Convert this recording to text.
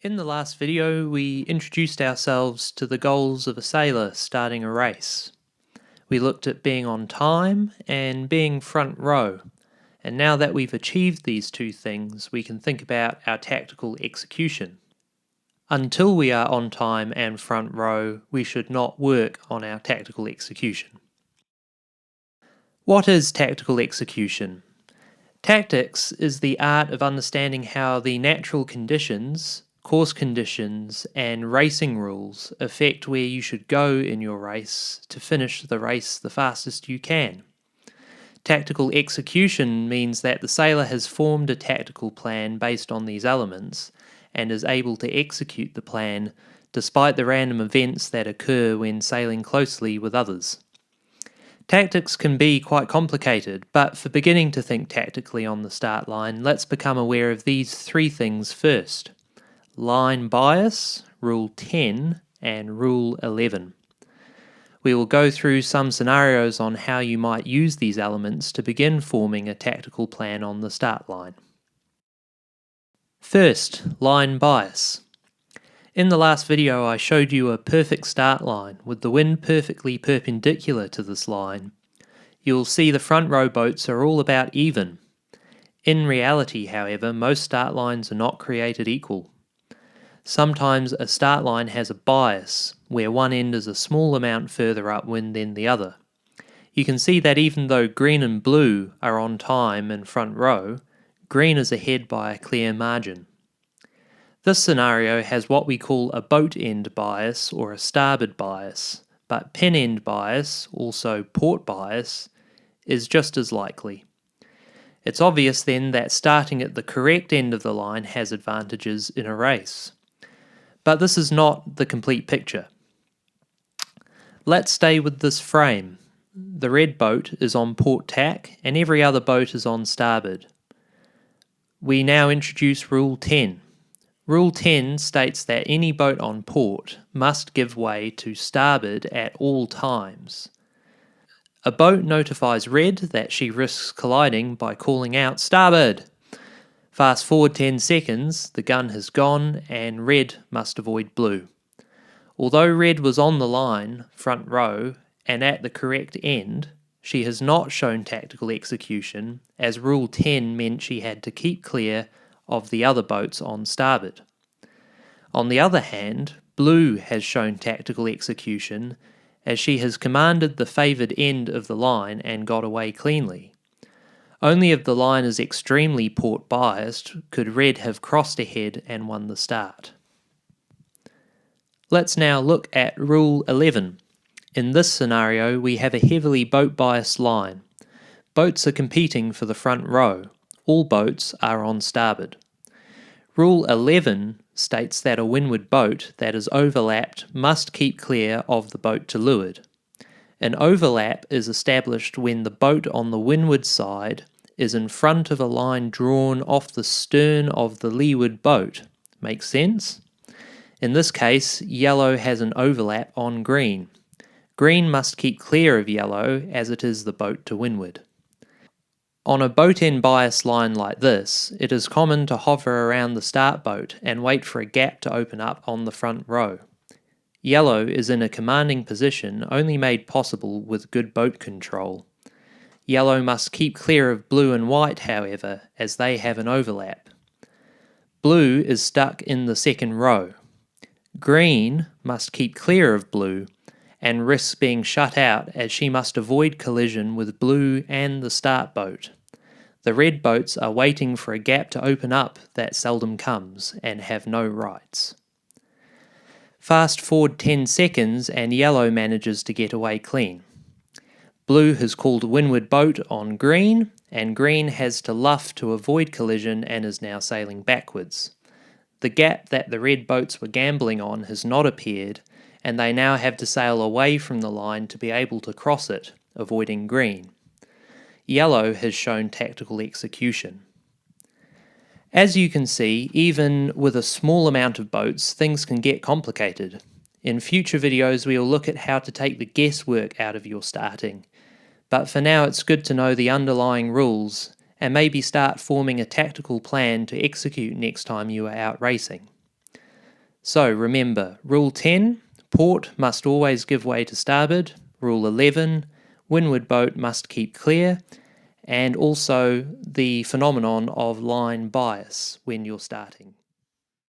In the last video, we introduced ourselves to the goals of a sailor starting a race. We looked at being on time and being front row, and now that we've achieved these two things, we can think about our tactical execution. Until we are on time and front row, we should not work on our tactical execution. What is tactical execution? Tactics is the art of understanding how the natural conditions, course conditions, and racing rules affect where you should go in your race to finish the race the fastest you can. Tactical execution means that the sailor has formed a tactical plan based on these elements and is able to execute the plan despite the random events that occur when sailing closely with others. Tactics can be quite complicated, but for beginning to think tactically on the start line, let's become aware of these three things first: line bias, Rule 10, and Rule 11. We will go through some scenarios on how you might use these elements to begin forming a tactical plan on the start line. First, line bias. In the last video I showed you a perfect start line with the wind perfectly perpendicular to this line. You'll see the front row boats are all about even. In reality, however, most start lines are not created equal. Sometimes a start line has a bias, where one end is a small amount further upwind than the other. You can see that even though green and blue are on time and front row, green is ahead by a clear margin. This scenario has what we call a boat end bias or a starboard bias, but pin end bias, also port bias, is just as likely. It's obvious then that starting at the correct end of the line has advantages in a race. But this is not the complete picture. Let's stay with this frame. The red boat is on port tack and every other boat is on starboard. We now introduce Rule 10. Rule 10 states that any boat on port must give way to starboard at all times. A boat notifies red that she risks colliding by calling out "starboard." Fast forward 10 seconds, the gun has gone and red must avoid blue. Although red was on the line, front row, and at the correct end, she has not shown tactical execution, as Rule 10 meant she had to keep clear of the other boats on starboard. On the other hand, blue has shown tactical execution, as she has commanded the favoured end of the line and got away cleanly. Only if the line is extremely port biased could red have crossed ahead and won the start. Let's now look at Rule 11. In this scenario, we have a heavily boat biased line. Boats are competing for the front row. All boats are on starboard. Rule 11 states that a windward boat that is overlapped must keep clear of the boat to leeward. An overlap is established when the boat on the windward side is in front of a line drawn off the stern of the leeward boat. Make sense? In this case, yellow has an overlap on green. Green must keep clear of yellow as it is the boat to windward. On a boat end bias line like this, it is common to hover around the start boat and wait for a gap to open up on the front row. Yellow is in a commanding position only made possible with good boat control. Yellow must keep clear of blue and white, however, as they have an overlap. Blue is stuck in the second row. Green must keep clear of blue and risks being shut out as she must avoid collision with blue and the start boat. The red boats are waiting for a gap to open up that seldom comes and have no rights. Fast forward 10 seconds and yellow manages to get away clean. Blue has called a windward boat on green, and green has to luff to avoid collision and is now sailing backwards. The gap that the red boats were gambling on has not appeared, and they now have to sail away from the line to be able to cross it, avoiding green. Yellow has shown tactical execution. As you can see, even with a small amount of boats, things can get complicated. In future videos we will look at how to take the guesswork out of your starting. But for now it's good to know the underlying rules and maybe start forming a tactical plan to execute next time you are out racing. So remember, Rule 10, port must always give way to starboard. Rule 11, windward boat must keep clear. And also the phenomenon of line bias when you're starting.